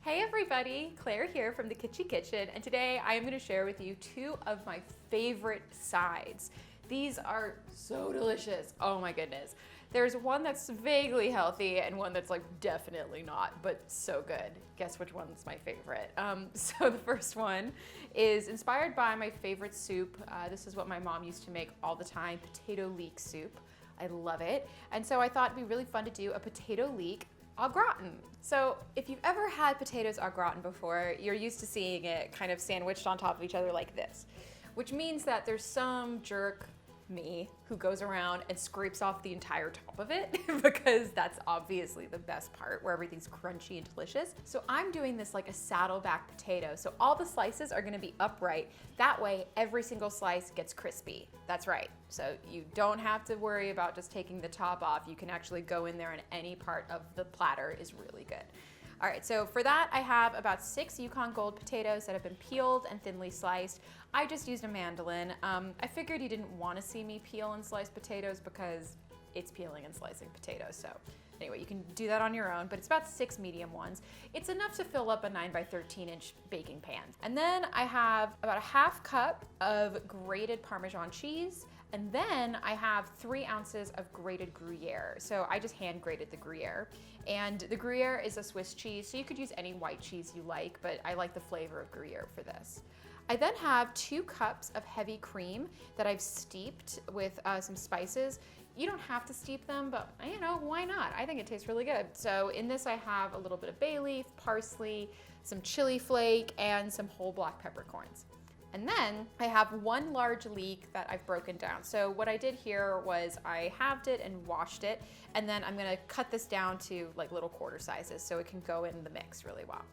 Hey everybody, Claire here from the Kitschy Kitchen, and today I am going to share with you two of my favorite sides. These are so delicious, oh my goodness. There's one that's vaguely healthy and one that's like definitely not, but so good. Guess which one's my favorite? So the first one is inspired by my favorite soup. This is what my mom used to make all the time, potato leek soup. I love it. And so I thought it'd be really fun to do a potato leek au gratin. So if you've ever had potatoes au gratin before, you're used to seeing it kind of sandwiched on top of each other like this, which means that there's some jerk, me, who goes around and scrapes off the entire top of it because that's obviously the best part where everything's crunchy and delicious. So I'm doing this like a saddleback potato. So all the slices are gonna be upright. That way every single slice gets crispy. That's right. So you don't have to worry about just taking the top off. You can actually go in there and any part of the platter is really good. All right, so for that, I have about 6 Yukon Gold potatoes that have been peeled and thinly sliced. I just used a mandolin. I figured you didn't want to see me peel and slice potatoes because it's peeling and slicing potatoes. So anyway, you can do that on your own, but it's about 6 medium ones. It's enough to fill up a 9 by 13 inch baking pan. And then I have about a ½ cup of grated Parmesan cheese. And then I have 3 ounces of grated Gruyère. So I just hand grated the Gruyère. And the Gruyère is a Swiss cheese, so you could use any white cheese you like, but I like the flavor of Gruyère for this. I then have 2 cups of heavy cream that I've steeped with some spices. You don't have to steep them, but you know, why not? I think it tastes really good. So in this I have a little bit of bay leaf, parsley, some chili flake, and some whole black peppercorns. And then I have 1 large leek that I've broken down. So what I did here was I halved it and washed it, and then I'm gonna cut this down to like little quarter sizes so it can go in the mix really well.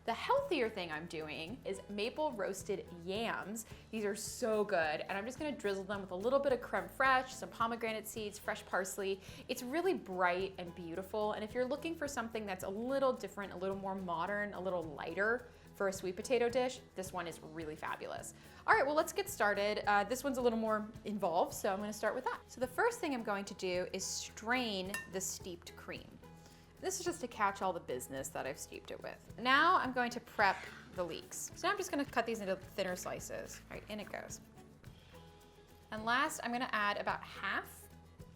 The healthier thing I'm doing is maple roasted yams. These are so good, and I'm just gonna drizzle them with a little bit of creme fraiche, some pomegranate seeds, fresh parsley. It's really bright and beautiful, and if you're looking for something that's a little different, a little more modern, a little lighter, for a sweet potato dish, this one is really fabulous. All right, well, let's get started. This one's a little more involved, so I'm gonna start with that. So the first thing I'm going to do is strain the steeped cream. This is just to catch all the business that I've steeped it with. Now I'm going to prep the leeks. So now I'm just gonna cut these into thinner slices. All right, in it goes. And last, I'm gonna add about half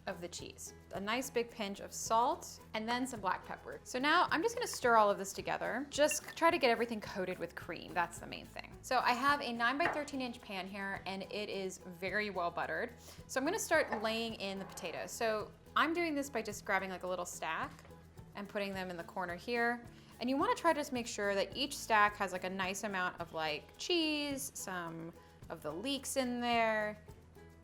of the cheese, a nice big pinch of salt, and then some black pepper. So now I'm just gonna stir all of this together. Just try to get everything coated with cream. That's the main thing. So I have a 9 by 13 inch pan here, and it is very well buttered. So I'm gonna start laying in the potatoes. So I'm doing this by just grabbing like a little stack and putting them in the corner here. And you wanna try to just make sure that each stack has like a nice amount of like cheese, some of the leeks in there.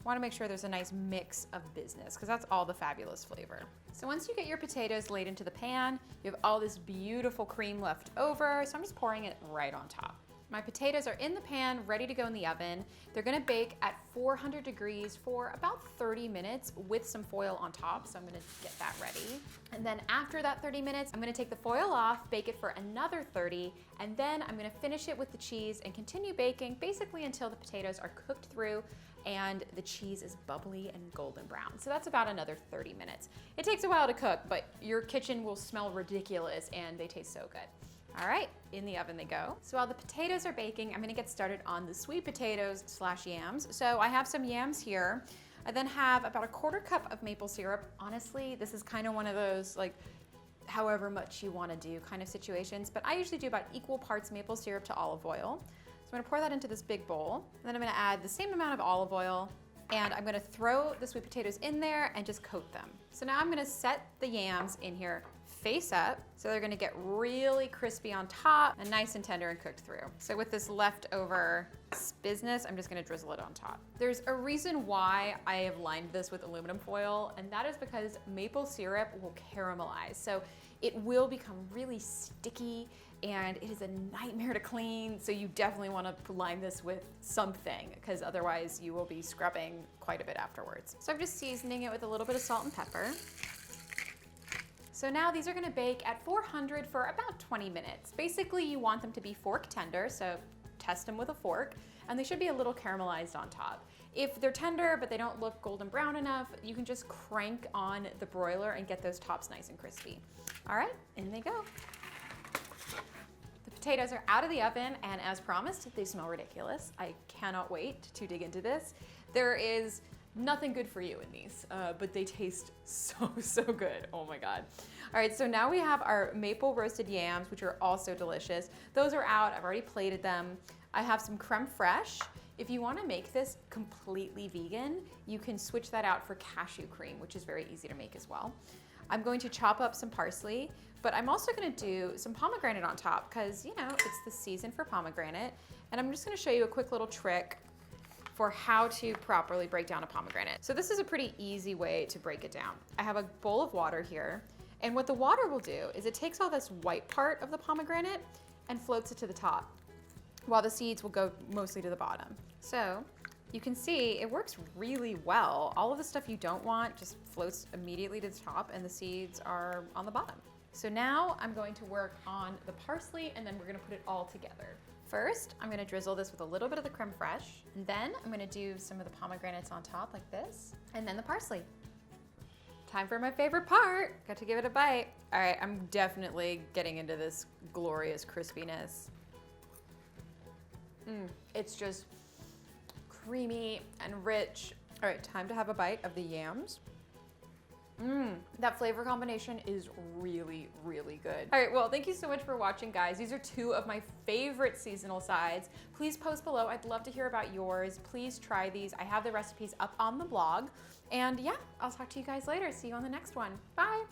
Want to make sure there's a nice mix of business because that's all the fabulous flavor. So once you get your potatoes laid into the pan, you have all this beautiful cream left over, so I'm just pouring it right on top. My potatoes are in the pan, ready to go in the oven. They're gonna bake at 400 degrees for about 30 minutes with some foil on top, so I'm gonna get that ready. And then after that 30 minutes, I'm gonna take the foil off, bake it for another 30, and then I'm gonna finish it with the cheese and continue baking basically until the potatoes are cooked through and the cheese is bubbly and golden brown. So that's about another 30 minutes. It takes a while to cook, but your kitchen will smell ridiculous and they taste so good. All right, in the oven they go. So while the potatoes are baking, I'm gonna get started on the sweet potatoes / yams. So I have some yams here. I then have about a ¼ cup of maple syrup. Honestly, this is kind of one of those like however much you wanna do kind of situations, but I usually do about equal parts maple syrup to olive oil. So I'm gonna pour that into this big bowl, and then I'm gonna add the same amount of olive oil, and I'm gonna throw the sweet potatoes in there and just coat them. So now I'm gonna set the yams in here face up, so they're gonna get really crispy on top and nice and tender and cooked through. So with this leftover business, I'm just gonna drizzle it on top. There's a reason why I have lined this with aluminum foil, and that is because maple syrup will caramelize. So it will become really sticky and it is a nightmare to clean. So you definitely wanna line this with something because otherwise you will be scrubbing quite a bit afterwards. So I'm just seasoning it with a little bit of salt and pepper. So now these are gonna bake at 400 for about 20 minutes. Basically you want them to be fork tender, so test them with a fork, and they should be a little caramelized on top. If they're tender but they don't look golden brown enough, you can just crank on the broiler and get those tops nice and crispy. All right, in they go. Potatoes are out of the oven, and as promised, they smell ridiculous. I cannot wait to dig into this. There is nothing good for you in these, but they taste so good. Oh my God. All right, so now we have our maple roasted yams, which are also delicious. Those are out, I've already plated them. I have some creme fraiche. If you wanna make this completely vegan, you can switch that out for cashew cream, which is very easy to make as well. I'm going to chop up some parsley, but I'm also gonna do some pomegranate on top because, you know, it's the season for pomegranate. And I'm just gonna show you a quick little trick for how to properly break down a pomegranate. So this is a pretty easy way to break it down. I have a bowl of water here, and what the water will do is it takes all this white part of the pomegranate and floats it to the top, while the seeds will go mostly to the bottom. So you can see it works really well. All of the stuff you don't want just floats immediately to the top, and the seeds are on the bottom. So now I'm going to work on the parsley, and then we're gonna put it all together. First, I'm gonna drizzle this with a little bit of the creme fraiche, and then I'm gonna do some of the pomegranates on top like this, and then the parsley. Time for my favorite part. Got to give it a bite. All right, I'm definitely getting into this glorious crispiness. It's just creamy and rich. All right, time to have a bite of the yams. That flavor combination is really good. All right, well, thank you so much for watching, guys. These are two of my favorite seasonal sides. Please post below. I'd love to hear about yours. Please try these. I have the recipes up on the blog. And yeah, I'll talk to you guys later. See you on the next one. Bye.